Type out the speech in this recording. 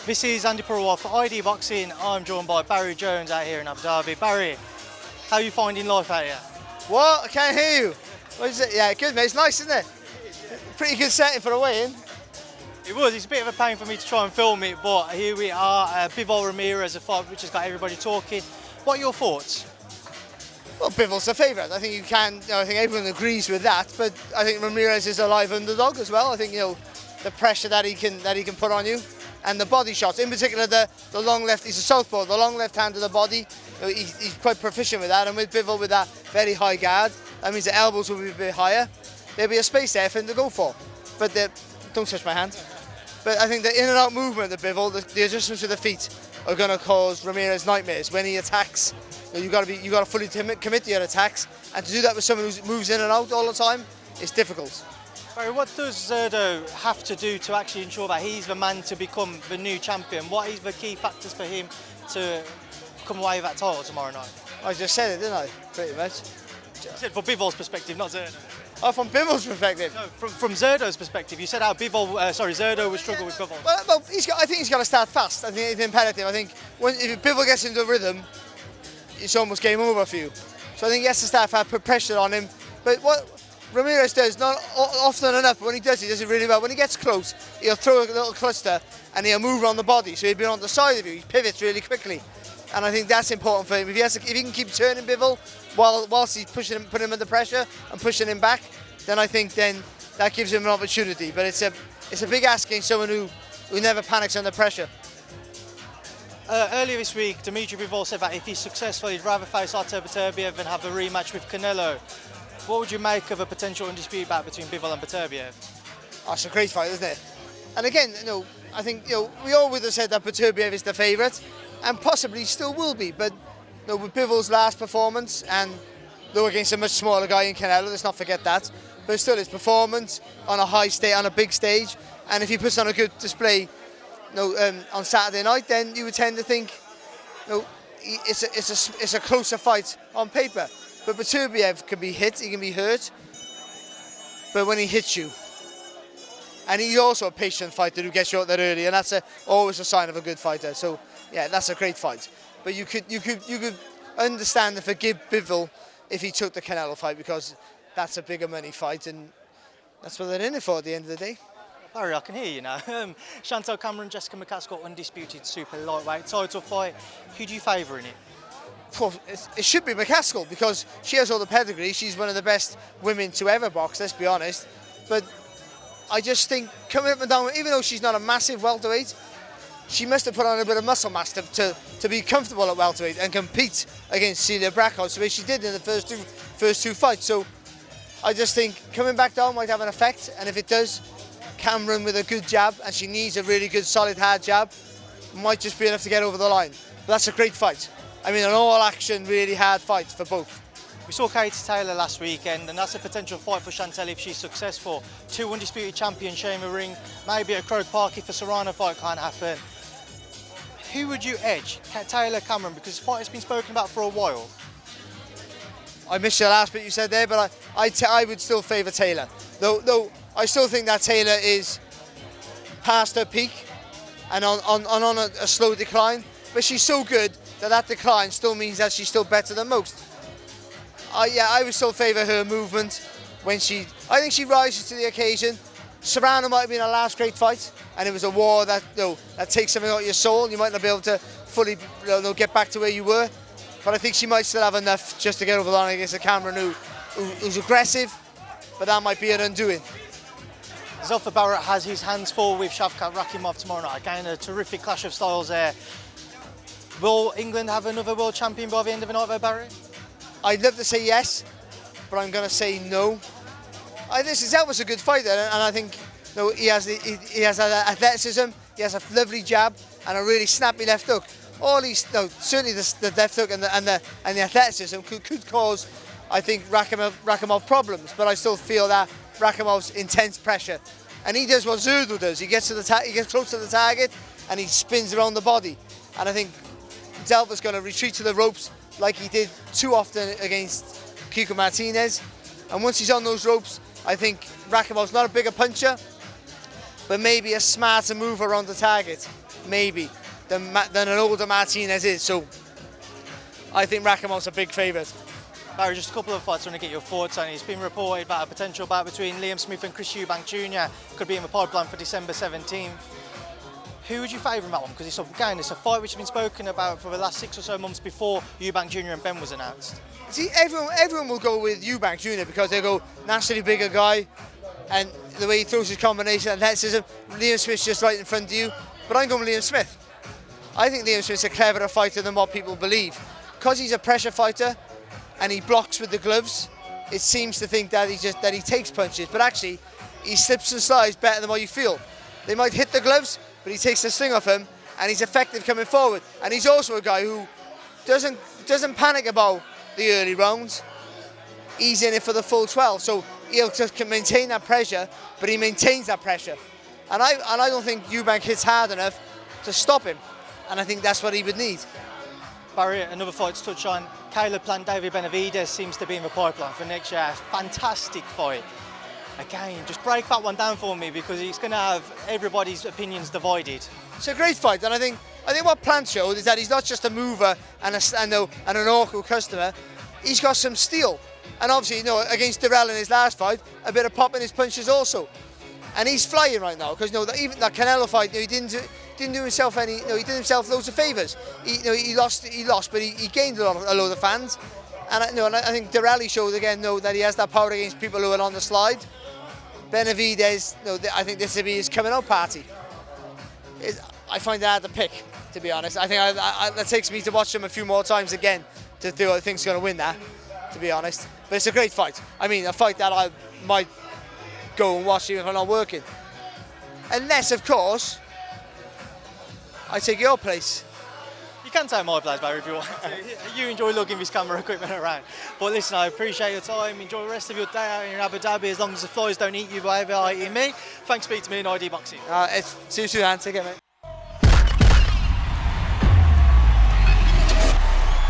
This is Andi Purewal for ID Boxing. I'm joined by Barry Jones out here in Abu Dhabi. Barry, how are you finding life out here? What? I can't hear you. What is it? Yeah, good mate. It's nice, isn't it? Pretty good setting for a weigh-in. It was. It's a bit of a pain for me to try and film it, but here we are. Bivol-Ramirez, a fight which has got everybody talking. What are your thoughts? Well, Bivol's the favourite. I think I think everyone agrees with that. But I think Ramirez is a live underdog as well. I think the pressure that he can put on you, and the body shots, in particular the long left. He's a southpaw. The long left hand to the body. He's quite proficient with that. And with Bivol with that very high guard, that means the elbows will be a bit higher. There'll be a space there for him to go for. But don't touch my hand. But I think the in and out movement of Bivol, the adjustments with the feet, are going to cause Ramirez nightmares when he attacks. You got to fully commit to your attacks, and to do that with someone who moves in and out all the time, it's difficult. Barry, what does Zerdo have to do to actually ensure that he's the man to become the new champion? What is the key factors for him to come away with that title tomorrow night? I just said it, didn't I? Pretty much. You said from Bivol's perspective, not Zerdo. Oh, from Bivol's perspective? No, from Zerdo's perspective. You said how Zerdo would struggle with Bivol. Well, I think he's got to start fast. I think it's imperative. I think if Bivol gets into a rhythm, it's almost game over for you. So I think he has to start fast, put pressure on him. But what Ramirez does, not often enough, but when he does it really well. When he gets close, he'll throw a little cluster and he'll move around the body. So he'll be on the side of you. He pivots really quickly. And I think that's important for him. If he can keep turning Bivol whilst he's putting him under pressure and pushing him back, then I think that gives him an opportunity. But it's a big ask against someone who never panics under pressure. Earlier this week, Dmitry Bivol said that if he's successful, he'd rather face Beterbiev and have the rematch with Canelo. What would you make of a potential undisputed bout between Bivol and Beterbiev? Oh, it's a great fight, isn't it? And again, I think we all would have said that Beterbiev is the favourite, and possibly still will be. But with Bivol's last performance, and though against a much smaller guy in Canelo, let's not forget that. But still, his performance on a big stage, and if he puts on a good display, on Saturday night, then you would tend to think, it's a closer fight on paper. But Beterbiev can be hit, he can be hurt, but when he hits you, and he's also a patient fighter who gets you out there early, and that's always a sign of a good fighter. So yeah, that's a great fight. But you could understand and forgive Bivol if he took the Canelo fight, because that's a bigger money fight, and that's what they're in it for at the end of the day. Barry, I can hear you now. Chantel Cameron, Cameron-McCaskill, undisputed super lightweight title fight. Who do you favour in it? Well, it should be McCaskill, because she has all the pedigree. She's one of the best women to ever box, let's be honest. But I just think coming up and down, even though she's not a massive welterweight, she must have put on a bit of muscle mass to be comfortable at welterweight and compete against Celia Brackhouse the way she did in the first two fights. So I just think coming back down might have an effect, and if it does, Cameron with a good jab, and she needs a really good solid hard jab, might just be enough to get over the line. But that's a great fight. I mean, an all-action, really hard fight for both. We saw Katie Taylor last weekend, and that's a potential fight for Chantel if she's successful. Two undisputed champions sharing the ring, maybe a Croke Park if a Serrano fight can't happen. Who would you edge, Taylor, Cameron? Because the fight has been spoken about for a while. I missed your last bit you said there, but I would still favour Taylor. Though I still think that Taylor is past her peak and on a slow decline, but she's so good that decline still means that she's still better than most. I would still favour her movement I think she rises to the occasion. Serrano might have been her last great fight, and it was a war that takes something out of your soul, and you might not be able to fully get back to where you were. But I think she might still have enough just to get over the line against a Cameron who's aggressive, but that might be an undoing. Barrett has his hands full with Shavkat Rakhimov tomorrow night. Again, a terrific clash of styles there. Will England have another world champion by the end of the night, though, Barry? I'd love to say yes, but I'm going to say no. That was a good fighter, and I think he has athleticism, he has a lovely jab, and a really snappy left hook. Certainly the left hook and the athleticism could cause, I think, Rakhimov problems. But I still feel that Rakhimov's intense pressure, and he does what Zerdo does. He gets close to the target, and he spins around the body. And I think Delva's going to retreat to the ropes like he did too often against Kiko Martinez. And once he's on those ropes, I think Rakhimov's not a bigger puncher, but maybe a smarter move around the target. maybe, than an older Martinez is. So I think Rakhimov's a big favourite. Barry, just a couple of fights I want to get your thoughts on. It's been reported about a potential bout between Liam Smith and Chris Eubank Jr. could be in the pipeline for December 17th. Who would you favour in that one? Because it's a fight which has been spoken about for the last 6 or so months before Eubank Jr. and Ben was announced. See, everyone will go with Eubank Jr. because they go naturally bigger guy, and the way he throws his combination, athleticism. Liam Smith's just right in front of you, but I'm going with Liam Smith. I think Liam Smith's a cleverer fighter than what people believe. Because he's a pressure fighter and he blocks with the gloves, it seems to think that he takes punches, but actually he slips and slides better than what you feel. They might hit the gloves, but he takes the sting off him, and he's effective coming forward. And he's also a guy who doesn't panic about the early rounds. He's in it for the full 12, so he'll just maintain that pressure, but he maintains that pressure. And I don't think Eubank hits hard enough to stop him, and I think that's what he would need. Barry, another fight to touch on. Plant-Benavidez seems to be in the pipeline for next year. Fantastic fight. Again, just break that one down for me, because it's going to have everybody's opinions divided. It's a great fight, and I think what Plant showed is that he's not just a mover and an awkward customer. He's got some steel, and obviously, against Durrell in his last fight, a bit of pop in his punches also. And he's flying right now, because even that Canelo fight, he didn't do himself any. He did himself loads of favours. He lost, but he gained a load of fans. And I think Durrell showed again that he has that power against people who are on the slide. Benavidez, I think this will be his coming out party. I find that hard to pick, to be honest. I think that takes me to watch him a few more times again to do what I think's going to win that, to be honest. But it's a great fight. I mean, a fight that I might go and watch even if I'm not working. Unless, of course, I take your place. You can take my place, Barry, if you want. You enjoy lugging this camera equipment around. But listen, I appreciate your time. Enjoy the rest of your day out in Abu Dhabi, as long as the flies don't eat you, whatever are eating me. Thanks for speaking to me in ID Boxing. See you soon, Andi. Take care, mate.